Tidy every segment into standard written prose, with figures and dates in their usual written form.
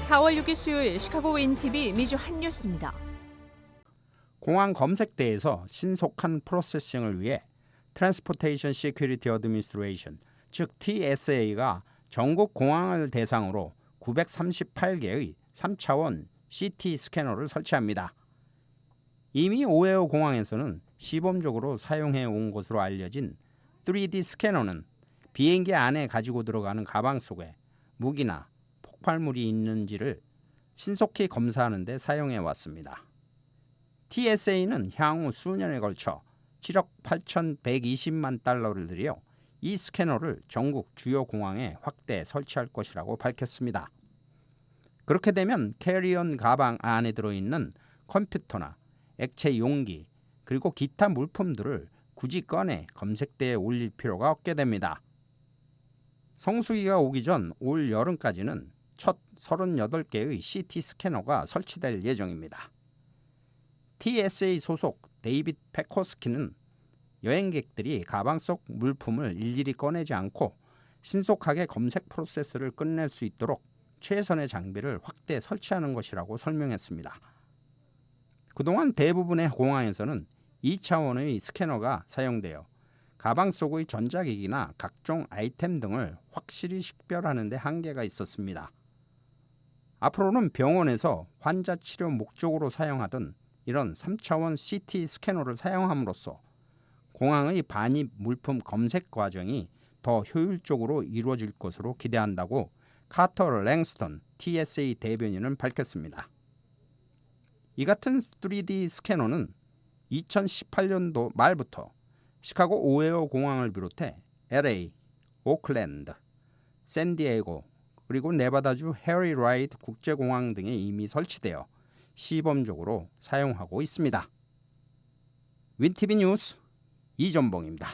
4월 6일 수요일 시카고 윈TV 미주 한 뉴스입니다. 공항 검색대에서 신속한 프로세싱을 위해 Transportation Security Administration, 즉 TSA가 전국 공항을 대상으로 938개의 3차원 CT 스캐너를 설치합니다. 이미 오헤오 공항에서는 시범적으로 사용해 온 것으로 알려진 3D 스캐너는 비행기 안에 가지고 들어가는 가방 속에 무기나 폭발물이 있는지를 신속히 검사하는 데 사용해 왔습니다. TSA는 향후 수년에 걸쳐 7억 8,120만 달러를 들여 이 스캐너를 전국 주요 공항에 확대 설치할 것이라고 밝혔습니다. 그렇게 되면 캐리언 가방 안에 들어있는 컴퓨터나 액체 용기 그리고 기타 물품들을 굳이 꺼내 검색대에 올릴 필요가 없게 됩니다. 성수기가 오기 전 올 여름까지는 첫 38개의 CT 스캐너가 설치될 예정입니다. TSA 소속 데이빗 페코스키는 여행객들이 가방 속 물품을 일일이 꺼내지 않고 신속하게 검색 프로세스를 끝낼 수 있도록 최선의 장비를 확대 설치하는 것이라고 설명했습니다. 그동안 대부분의 공항에서는 2차원의 스캐너가 사용되어 가방 속의 전자기기나 각종 아이템 등을 확실히 식별하는 데 한계가 있었습니다. 앞으로는 병원에서 환자 치료 목적으로 사용하던 이런 3차원 CT 스캐너를 사용함으로써 공항의 반입 물품 검색 과정이 더 효율적으로 이루어질 것으로 기대한다고 카터 랭스턴 TSA 대변인은 밝혔습니다. 이 같은 3D 스캐너는 2018년도 말부터 시카고 오헤오 공항을 비롯해 LA, 오클랜드, 샌디에고 그리고 네바다주 해리 라이트 국제공항 등에 이미 설치되어 시범적으로 사용하고 있습니다. 윈티비 뉴스 이전봉입니다.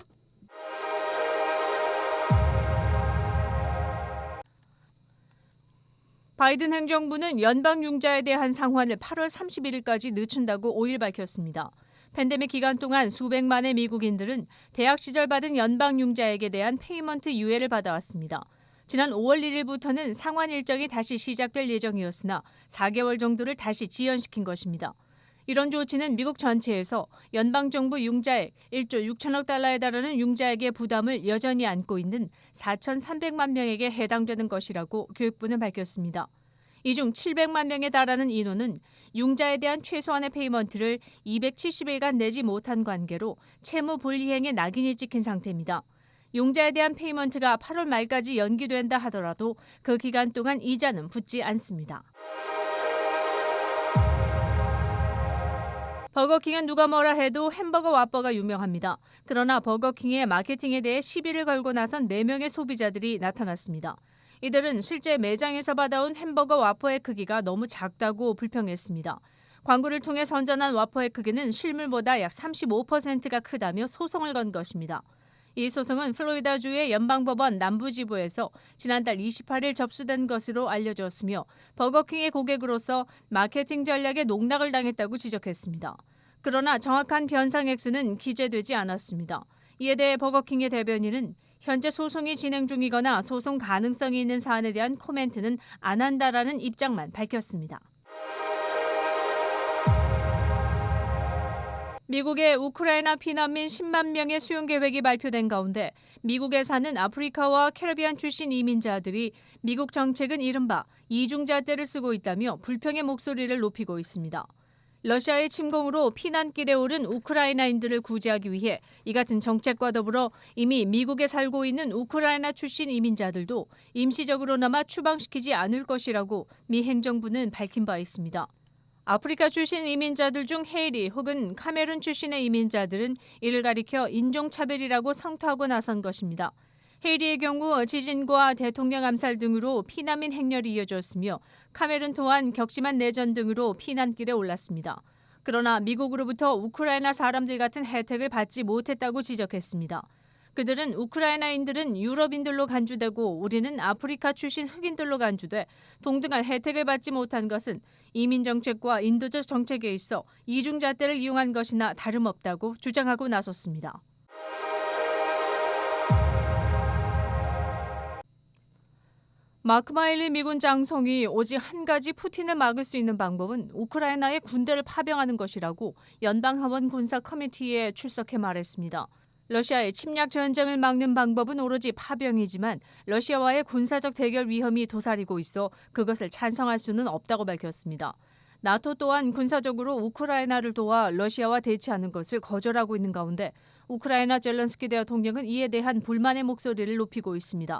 바이든 행정부는 연방융자에 대한 상환을 8월 31일까지 늦춘다고 5일 밝혔습니다. 팬데믹 기간 동안 수백만의 미국인들은 대학 시절 받은 연방융자액에 대한 페이먼트 유예를 받아왔습니다. 지난 5월 1일부터는 상환 일정이 다시 시작될 예정이었으나 4개월 정도를 다시 지연시킨 것입니다. 이런 조치는 미국 전체에서 연방정부 융자액 1조 6천억 달러에 달하는 융자액의 부담을 여전히 안고 있는 4,300만 명에게 해당되는 것이라고 교육부는 밝혔습니다. 이 중 700만 명에 달하는 인원은 융자에 대한 최소한의 페이먼트를 270일간 내지 못한 관계로 채무 불이행의 낙인이 찍힌 상태입니다. 융자에 대한 페이먼트가 8월 말까지 연기된다 하더라도 그 기간 동안 이자는 붙지 않습니다. 버거킹은 누가 뭐라 해도 햄버거 와퍼가 유명합니다. 그러나 버거킹의 마케팅에 대해 시비를 걸고 나선 4명의 소비자들이 나타났습니다. 이들은 실제 매장에서 받아온 햄버거 와퍼의 크기가 너무 작다고 불평했습니다. 광고를 통해 선전한 와퍼의 크기는 실물보다 약 35%가 크다며 소송을 건 것입니다. 이 소송은 플로리다주의 연방법원 남부지부에서 지난달 28일 접수된 것으로 알려졌으며 버거킹의 고객으로서 마케팅 전략에 농락을 당했다고 지적했습니다. 그러나 정확한 변상 액수는 기재되지 않았습니다. 이에 대해 버거킹의 대변인은 현재 소송이 진행 중이거나 소송 가능성이 있는 사안에 대한 코멘트는 안 한다라는 입장만 밝혔습니다. 미국의 우크라이나 피난민 10만 명의 수용 계획이 발표된 가운데 미국에 사는 아프리카와 캐리비안 출신 이민자들이 미국 정책은 이른바 이중잣대를 쓰고 있다며 불평의 목소리를 높이고 있습니다. 러시아의 침공으로 피난길에 오른 우크라이나인들을 구제하기 위해 이 같은 정책과 더불어 이미 미국에 살고 있는 우크라이나 출신 이민자들도 임시적으로나마 추방시키지 않을 것이라고 미 행정부는 밝힌 바 있습니다. 아프리카 출신 이민자들 중 헤이리 혹은 카메룬 출신의 이민자들은 이를 가리켜 인종차별이라고 성토하고 나선 것입니다. 헤이리의 경우 지진과 대통령 암살 등으로 피난민 행렬이 이어졌으며 카메룬 또한 격심한 내전 등으로 피난길에 올랐습니다. 그러나 미국으로부터 우크라이나 사람들 같은 혜택을 받지 못했다고 지적했습니다. 그들은 우크라이나인들은 유럽인들로 간주되고 우리는 아프리카 출신 흑인들로 간주돼 동등한 혜택을 받지 못한 것은 이민 정책과 인도적 정책에 있어 이중잣대를 이용한 것이나 다름없다고 주장하고 나섰습니다. 마크 마일리 미군 장성이 오직 한 가지 푸틴을 막을 수 있는 방법은 우크라이나에 군대를 파병하는 것이라고 연방하원 군사 커미티에 출석해 말했습니다. 러시아의 침략 전쟁을 막는 방법은 오로지 파병이지만 러시아와의 군사적 대결 위험이 도사리고 있어 그것을 찬성할 수는 없다고 밝혔습니다. 나토 또한 군사적으로 우크라이나를 도와 러시아와 대치하는 것을 거절하고 있는 가운데 우크라이나 젤렌스키 대통령은 이에 대한 불만의 목소리를 높이고 있습니다.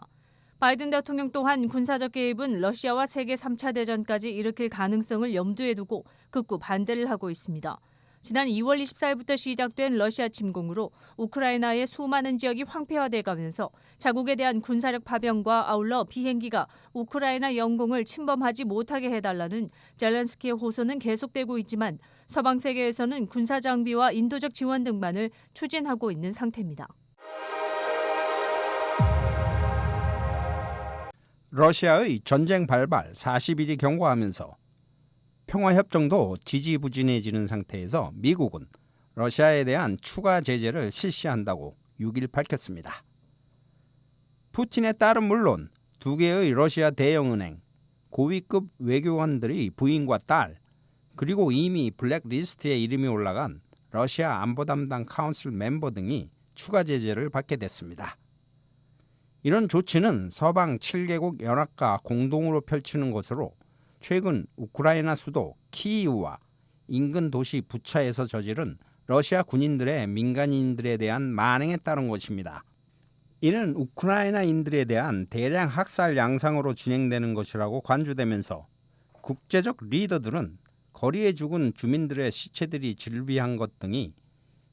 바이든 대통령 또한 군사적 개입은 러시아와 세계 3차 대전까지 일으킬 가능성을 염두에 두고 극구 반대를 하고 있습니다. 지난 2월 24일부터 시작된 러시아 침공으로 우크라이나의 수많은 지역이 황폐화돼 가면서 자국에 대한 군사력 파병과 아울러 비행기가 우크라이나 영공을 침범하지 못하게 해달라는 젤렌스키의 호소는 계속되고 있지만 서방 세계에서는 군사 장비와 인도적 지원 등만을 추진하고 있는 상태입니다. 러시아의 전쟁 발발 40일이 경과하면서 평화협정도 지지부진해지는 상태에서 미국은 러시아에 대한 추가 제재를 실시한다고 6일 밝혔습니다. 푸틴의 딸은 물론 두 개의 러시아 대형은행, 고위급 외교관들의 부인과 딸, 그리고 이미 블랙리스트에 이름이 올라간 러시아 안보담당 카운슬 멤버 등이 추가 제재를 받게 됐습니다. 이런 조치는 서방 7개국 연합과 공동으로 펼치는 것으로 최근 우크라이나 수도 키이우와 인근 도시 부차에서 저지른 러시아 군인들의 민간인들에 대한 만행에 따른 것입니다. 이는 우크라이나인들에 대한 대량 학살 양상으로 진행되는 것이라고 관주되면서 국제적 리더들은 거리에 죽은 주민들의 시체들이 질비한 것 등이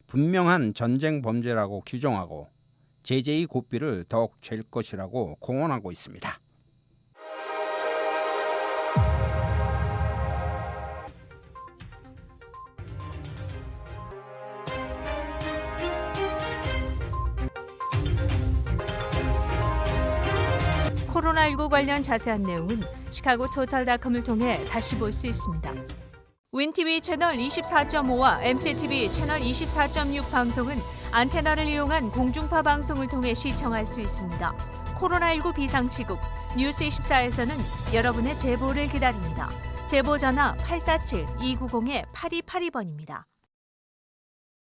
분명한 전쟁 범죄라고 규정하고 제재의 고삐를 더욱 잴 것이라고 공언하고 있습니다. 코로나19 관련 자세한 내용은 시카고 토탈닷컴을 통해 다시 볼 수 있습니다. 윈TV 채널 24.5와 MCTV 채널 24.6 방송은 안테나를 이용한 공중파 방송을 통해 시청할 수 있습니다. 코로나19 비상시국 뉴스24에서는 여러분의 제보를 기다립니다. 제보 전화 847-290-8282번입니다.